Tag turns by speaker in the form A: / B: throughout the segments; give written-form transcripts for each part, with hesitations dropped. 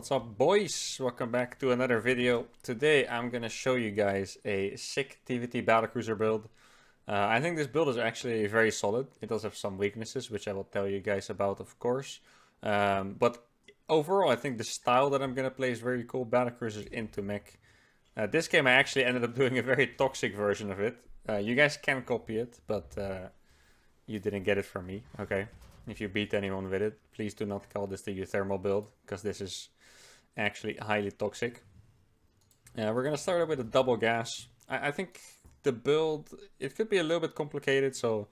A: What's up, boys? Welcome back to another video. Today I'm gonna show you guys a sick TvT Battlecruiser build. I think this build is actually very solid. It does have some weaknesses, which I will tell you guys about, of course. But overall, I think the style that I'm gonna play is very cool. Battlecruisers into mech. This game I actually ended up doing a very toxic version of it. You guys can copy it, but you didn't get it from me, okay? If you beat anyone with it, please do not call this the uThermal build, because this is actually highly toxic. We're gonna start out with a double gas. I think the build, it could be a little bit complicated, so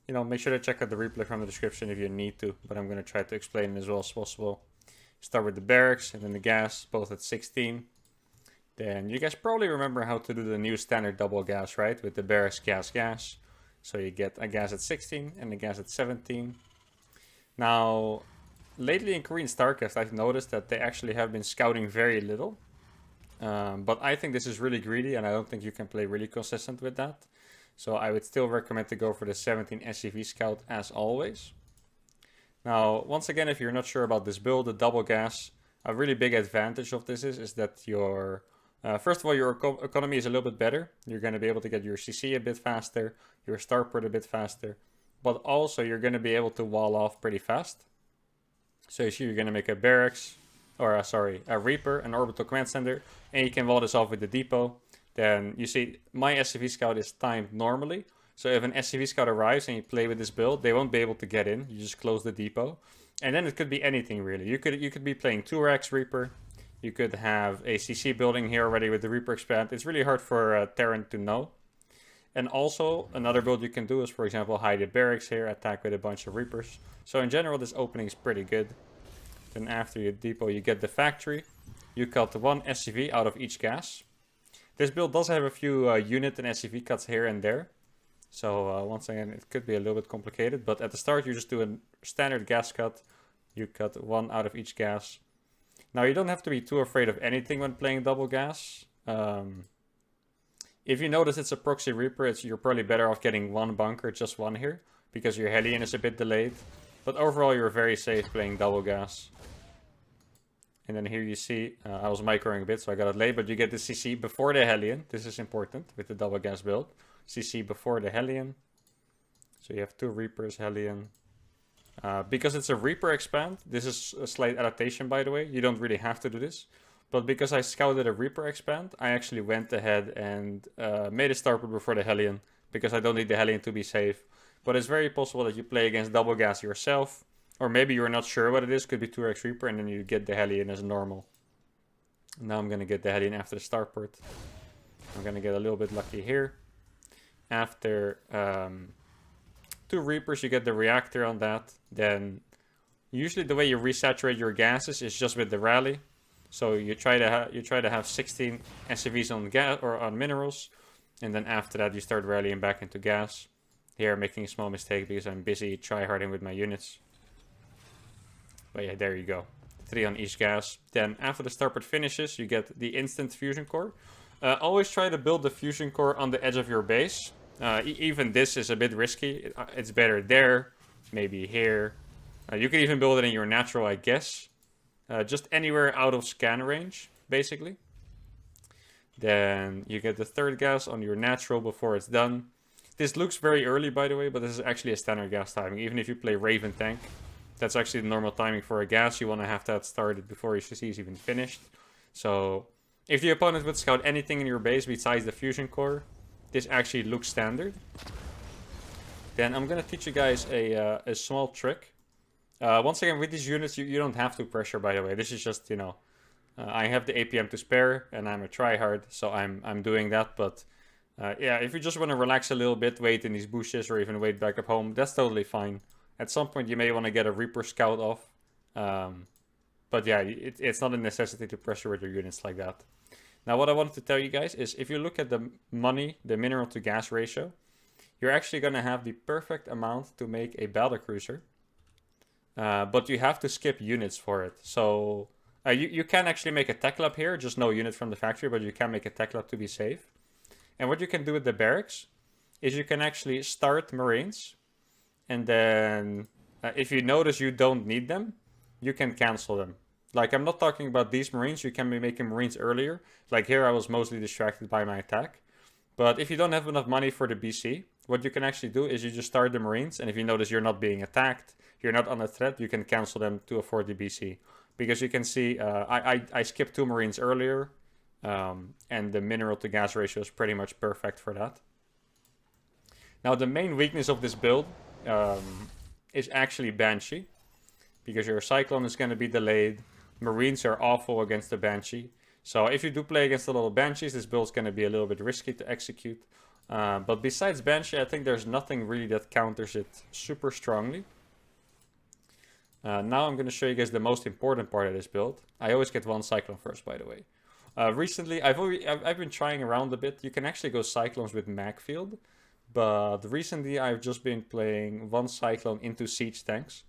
A: make sure to check out the replay from the description if you need to, but I'm gonna try to explain it as well as possible. Start with the barracks and then the gas, both at 16. Then you guys probably remember how to do the new standard double gas, right? With the barracks, gas, gas. So you get a gas at 16 and a gas at 17. Now, lately in Korean StarCraft, I've noticed that they actually have been scouting very little. But I think this is really greedy, and I don't think you can play really consistent with that. So I would still recommend to go for the 17 SCV scout as always. Now, once again, if you're not sure about this build, the double gas, a really big advantage of this is that your first of all, your economy is a little bit better. You're going to be able to get your CC a bit faster, your starport a bit faster, but also you're going to be able to wall off pretty fast. So you see you're going to make a barracks, or a Reaper, an orbital command center, and you can wall this off with the depot. Then you see my SCV scout is timed normally. So if an SCV scout arrives and you play with this build, they won't be able to get in. You just close the depot. And then it could be anything really. You could be playing 2x Reaper. You could have a CC building here already with the Reaper expand. It's really hard for Terran to know. And also, another build you can do is, for example, hide the barracks here, attack with a bunch of Reapers. So in general, this opening is pretty good. Then after your depot, you get the factory. You cut one SCV out of each gas. This build does have a few unit and SCV cuts here and there. So once again, it could be a little bit complicated. But at the start, you just do a standard gas cut. You cut one out of each gas. Now, you don't have to be too afraid of anything when playing double gas. If you notice it's a proxy Reaper, you're probably better off getting one bunker, just one here, because your Hellion is a bit delayed. But overall, you're very safe playing double gas. And then here you see, I was microing a bit, so I got it late, but you get the CC before the Hellion. This is important with the double gas build. CC before the Hellion. So you have two Reapers, Hellion. Because it's a Reaper expand, this is a slight adaptation, by the way. You don't really have to do this. But because I scouted a Reaper expand, I actually went ahead and made a starport before the Hellion, because I don't need the Hellion to be safe. But it's very possible that you play against double gas yourself, or maybe you're not sure what it is, could be 2x Reaper, and then you get the Hellion as normal. Now I'm going to get the Hellion after the starport. I'm going to get a little bit lucky here. After two Reapers, you get the reactor on that. Then usually the way you resaturate your gases is just with the rally. So you try to have 16 SCVs on gas or on minerals, and then after that you start rallying back into gas. Here I'm making a small mistake because I'm busy tryharding with my units. But yeah, there you go. 3 on each gas. Then after the starport finishes, you get the instant fusion core. Always try to build the fusion core on the edge of your base. Even this is a bit risky. It's better there, maybe here. You can even build it in your natural, I guess. Just anywhere out of scan range, basically. Then you get the third gas on your natural before it's done. This looks very early, by the way, but this is actually a standard gas timing. Even if you play Raven tank, that's actually the normal timing for a gas. You want to have that started before your CC is even finished. So if the opponent would scout anything in your base besides the fusion core, this actually looks standard. Then I'm going to teach you guys a small trick. Once again, with these units, you don't have to pressure, by the way. This is just, I have the APM to spare, and I'm a tryhard, so I'm doing that. But yeah, if you just want to relax a little bit, wait in these bushes, or even wait back up home, that's totally fine. At some point, you may want to get a Reaper scout off. But yeah, it's not a necessity to pressure with your units like that. Now, what I wanted to tell you guys is, if you look at the mineral to gas ratio, you're actually going to have the perfect amount to make a battlecruiser. But you have to skip units for it. So you can actually make a tech lab here, just no unit from the factory, but you can make a tech lab to be safe. And what you can do with the barracks is you can actually start Marines. And then if you notice you don't need them, you can cancel them. Like, I'm not talking about these Marines. You can be making Marines earlier. Like here, I was mostly distracted by my attack. But if you don't have enough money for the BC, what you can actually do is you just start the Marines, and if you notice you're not being attacked, you're not under threat, you can cancel them to afford the BC. Because you can see, I skipped 2 Marines earlier, and the mineral to gas ratio is pretty much perfect for that. Now the main weakness of this build is actually Banshee, because your Cyclone is going to be delayed. Marines are awful against the Banshee. So if you do play against a lot of Banshees, this build is going to be a little bit risky to execute. But besides Banshee, I think there's nothing really that counters it super strongly. Now I'm going to show you guys the most important part of this build. I always get 1 Cyclone first, by the way. Recently, I've been trying around a bit. You can actually go Cyclones with Magfield. But recently, I've just been playing 1 Cyclone into Siege tanks.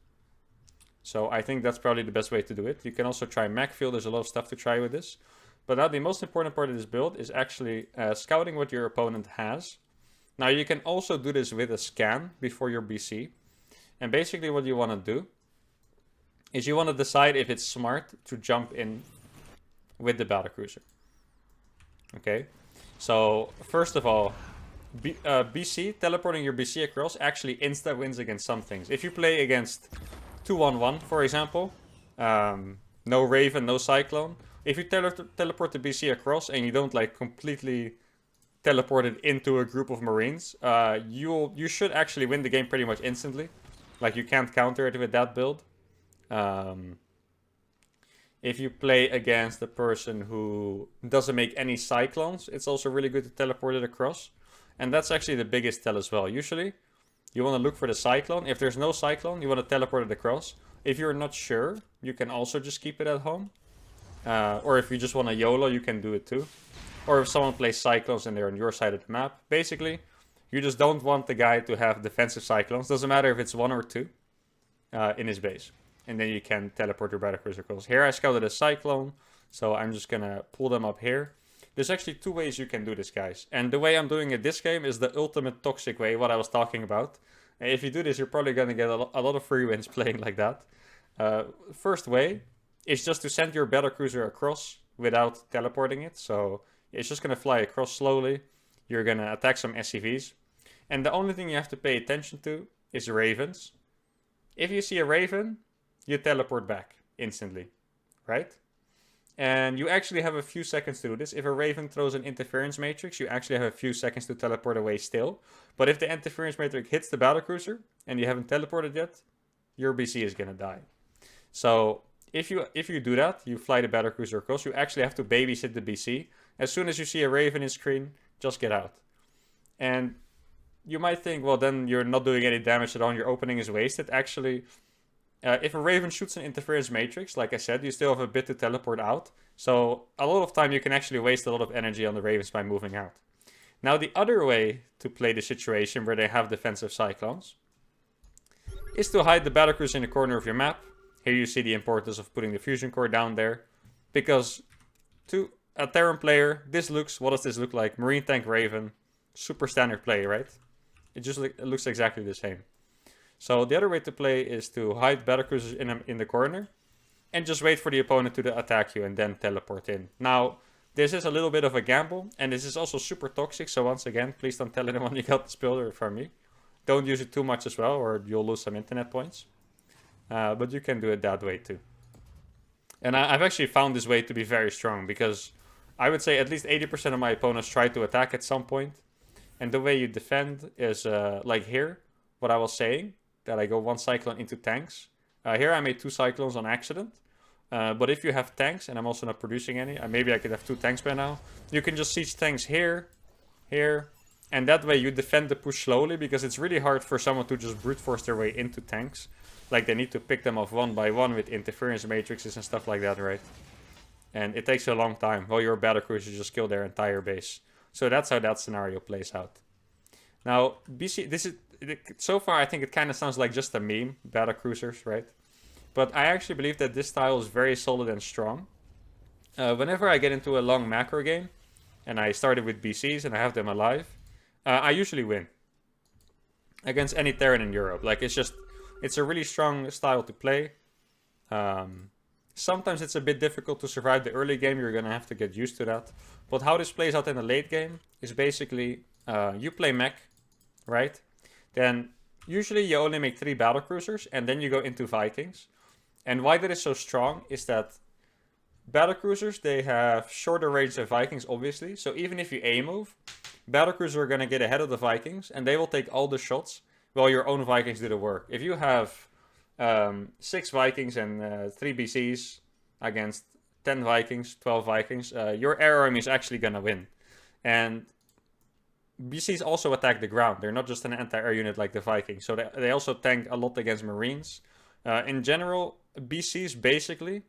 A: So I think that's probably the best way to do it. You can also try Magfield. There's a lot of stuff to try with this. But now the most important part of this build is actually scouting what your opponent has. Now you can also do this with a scan before your BC. And basically what you want to do is you want to decide if it's smart to jump in with the Battlecruiser. Okay, so first of all, BC, teleporting your BC across actually insta wins against some things. If you play against 2-1-1, for example, no Raven, no Cyclone, if you teleport the BC across and you don't like completely teleport it into a group of Marines, you should actually win the game pretty much instantly. Like, you can't counter it with that build. If you play against a person who doesn't make any Cyclones, it's also really good to teleport it across. And that's actually the biggest tell as well. Usually, you want to look for the Cyclone. If there's no Cyclone, you want to teleport it across. If you're not sure, you can also just keep it at home. Or if you just want to YOLO, you can do it too. Or if someone plays Cyclones and they're on your side of the map. Basically, you just don't want the guy to have defensive Cyclones. Doesn't matter if it's 1 or 2 in his base. And then you can teleport your Battlecruiser across. Here I scouted a Cyclone, so I'm just going to pull them up here. There's actually 2 ways you can do this, guys. And the way I'm doing it this game is the ultimate toxic way, what I was talking about. And if you do this, you're probably going to get a lot of free wins playing like that. First way is just to send your Battlecruiser across without teleporting it. So it's just going to fly across slowly. You're going to attack some SCVs. And the only thing you have to pay attention to is Ravens. If you see a Raven, you teleport back instantly, right? And you actually have a few seconds to do this. If a Raven throws an interference matrix, you actually have a few seconds to teleport away still. But if the interference matrix hits the Battlecruiser and you haven't teleported yet, your BC is gonna die. So if you do that, you fly the Battlecruiser across, you actually have to babysit the BC. As soon as you see a Raven in screen, just get out. And you might think, well, then you're not doing any damage at all, your opening is wasted. Actually, if a Raven shoots an interference matrix, like I said, you still have a bit to teleport out. So a lot of time you can actually waste a lot of energy on the Ravens by moving out. Now the other way to play the situation where they have defensive Cyclones is to hide the Battlecruiser in the corner of your map. Here you see the importance of putting the fusion core down there. Because to a Terran player, what does this look like? Marine tank Raven, super standard play, right? It just looks exactly the same. So the other way to play is to hide Battlecruisers in the corner and just wait for the opponent to attack you and then teleport in. Now, this is a little bit of a gamble, and this is also super toxic, so once again, please don't tell anyone you got this builder from me. Don't use it too much as well, or you'll lose some internet points. But you can do it that way too. And I've actually found this way to be very strong, because I would say at least 80% of my opponents try to attack at some point. And the way you defend is like here, what I was saying. That I go 1 Cyclone into tanks. Here I made 2 Cyclones on accident. But if you have tanks, and I'm also not producing any, maybe I could have 2 tanks by now. You can just siege tanks here, here, and that way you defend the push slowly, because it's really hard for someone to just brute force their way into tanks. Like, they need to pick them off 1 by 1 with interference matrices and stuff like that, right? And it takes a long time, while your Battlecruisers just kill their entire base. So that's how that scenario plays out. Now, BC, so far I think it kind of sounds like just a meme, Battlecruisers, right? But I actually believe that this style is very solid and strong. Whenever I get into a long macro game, and I started with BCs and I have them alive, I usually win. Against any Terran in Europe. Like, it's a really strong style to play. Sometimes it's a bit difficult to survive the early game. You're going to have to get used to that. But how this plays out in the late game is basically you play mech, right? Then usually you only make 3 Battlecruisers and then you go into Vikings. And why that is so strong is that Battlecruisers, they have shorter range than Vikings, obviously. So even if you A-move, Battlecruisers are going to get ahead of the Vikings and they will take all the shots while your own Vikings do the work. If you have 6 Vikings and 3 BCs against 10 Vikings, 12 Vikings, your air army is actually going to win. And BCs also attack the ground. They're not just an anti-air unit like the Vikings. So they also tank a lot against Marines. In general, BCs basically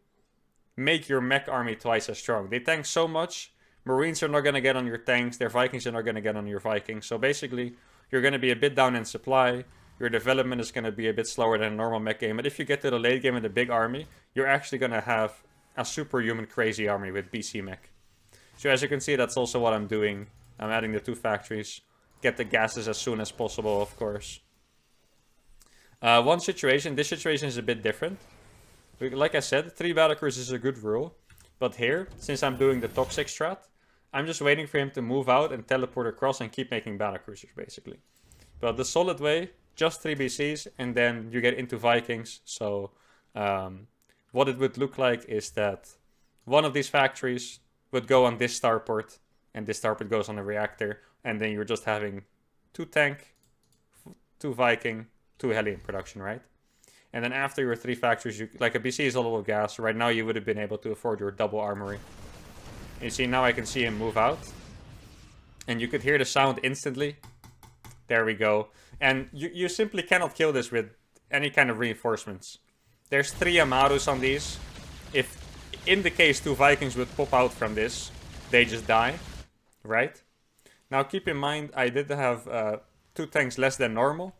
A: make your mech army twice as strong. They tank so much, Marines are not going to get on your tanks, their Vikings are not going to get on your Vikings. So basically, you're going to be a bit down in supply, your development is going to be a bit slower than a normal mech game. But if you get to the late game with a big army, you're actually going to have a superhuman crazy army with BC mech. So as you can see, that's also what I'm doing. I'm adding the 2 factories. Get the gases as soon as possible, of course. This situation is a bit different. Like I said, 3 Battlecruisers is a good rule. But here, since I'm doing the toxic strat, I'm just waiting for him to move out and teleport across and keep making Battlecruisers, basically. But the solid way, just 3 BCs, and then you get into Vikings. So what it would look like is that one of these factories would go on this starport, and this starport goes on a reactor, and then you're just having 2 tank, 2 Viking, 2 heli in production, right? And then after your 3 factories, like a BC is a lot of gas. Right now you would have been able to afford your double armory. And you see, now I can see him move out. And you could hear the sound instantly. There we go. And you simply cannot kill this with any kind of reinforcements. There's 3 Amarus on these. If, in the case, 2 Vikings would pop out from this, they just die, right? Now keep in mind, I did have 2 tanks less than normal.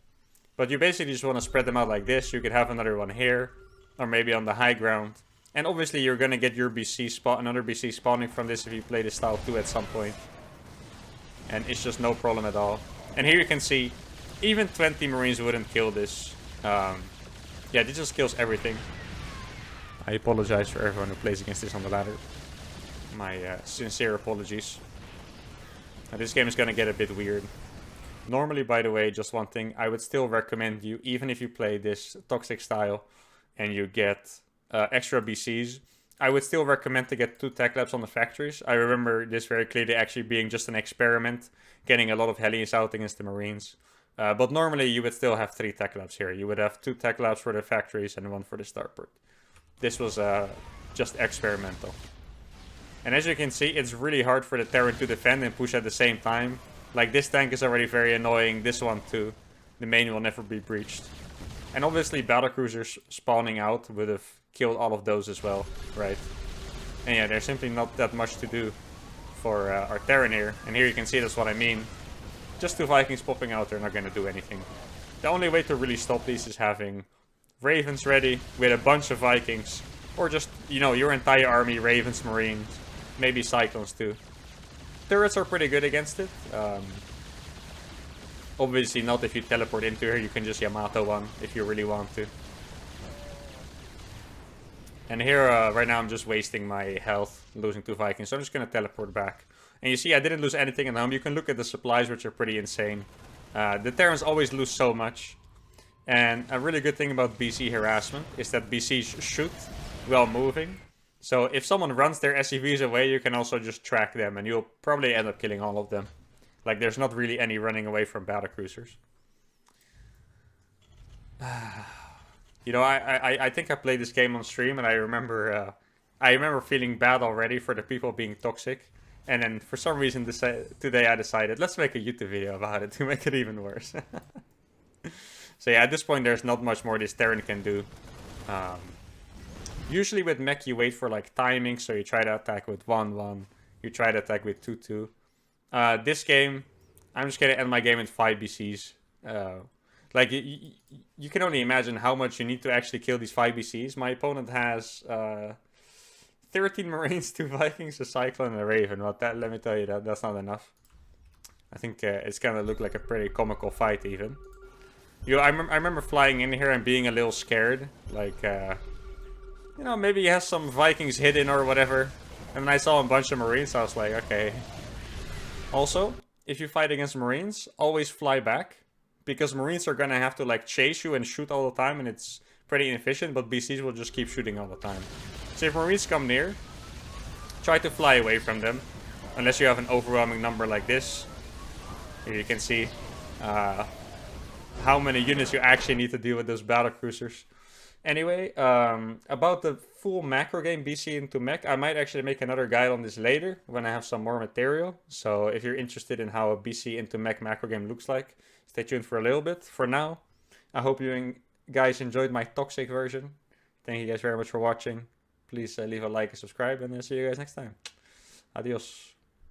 A: But you basically just want to spread them out like this. You could have another one here, or maybe on the high ground. And obviously you're going to get your another BC spawning from this if you play this style too at some point. And it's just no problem at all. And here you can see, even 20 Marines wouldn't kill this. Yeah, this just kills everything. I apologize for everyone who plays against this on the ladder. My sincere apologies. This game is going to get a bit weird. Normally, by the way, just one thing, I would still recommend you, even if you play this toxic style and you get extra BCs, I would still recommend to get 2 tech labs on the factories. I remember this very clearly actually being just an experiment, getting a lot of helis out against the Marines. But normally you would still have 3 tech labs here. You would have 2 tech labs for the factories and 1 for the starport. This was just experimental. And as you can see, it's really hard for the Terran to defend and push at the same time. Like, this tank is already very annoying, this one too. The main will never be breached. And obviously Battlecruisers spawning out would have killed all of those as well, right? And yeah, there's simply not that much to do for our Terran here. And here you can see that's what I mean. Just 2 Vikings popping out, they're not going to do anything. The only way to really stop these is having Ravens ready with a bunch of Vikings. Or just, you know, your entire army, Ravens, Marines, maybe Cyclones too. Turrets are pretty good against it. Obviously not if you teleport into her, you can just Yamato one if you really want to. And here, right now I'm just wasting my health, losing 2 Vikings, so I'm just going to teleport back. And you see I didn't lose anything at home. You can look at the supplies, which are pretty insane. The Terrans always lose so much. And a really good thing about BC harassment is that BCs shoot while moving. So if someone runs their SCVs away, you can also just track them, and you'll probably end up killing all of them. Like, there's not really any running away from Battlecruisers. You know, I think I played this game on stream, and I remember feeling bad already for the people being toxic. And then for some reason today I decided, let's make a YouTube video about it to make it even worse. So yeah, at this point there's not much more this Terran can do. Usually with mech you wait for like timing, so you try to attack with 1-1, you try to attack with 2-2. This game, I'm just gonna end my game in 5 BCs. Like, you can only imagine how much you need to actually kill these 5 BCs. My opponent has 13 Marines, 2 Vikings, a Cyclone, and a Raven. Well, let me tell you, that's not enough. I think it's gonna look like a pretty comical fight even. I remember flying in here and being a little scared. Like, you know, maybe he has some Vikings hidden or whatever. And when I saw a bunch of Marines, I was like, okay. Also, if you fight against Marines, always fly back. Because Marines are gonna have to like chase you and shoot all the time, and it's pretty inefficient, but BCs will just keep shooting all the time. So if Marines come near, try to fly away from them. Unless you have an overwhelming number like this. Here you can see how many units you actually need to deal with those battlecruisers. Anyway, about the full macro game BC into mech, I might actually make another guide on this later when I have some more material. So if you're interested in how a BC into mech macro game looks like, stay tuned for a little bit. For now, I hope you guys enjoyed my toxic version. Thank you guys very much for watching. Please leave a like and subscribe, and I'll see you guys next time. Adios.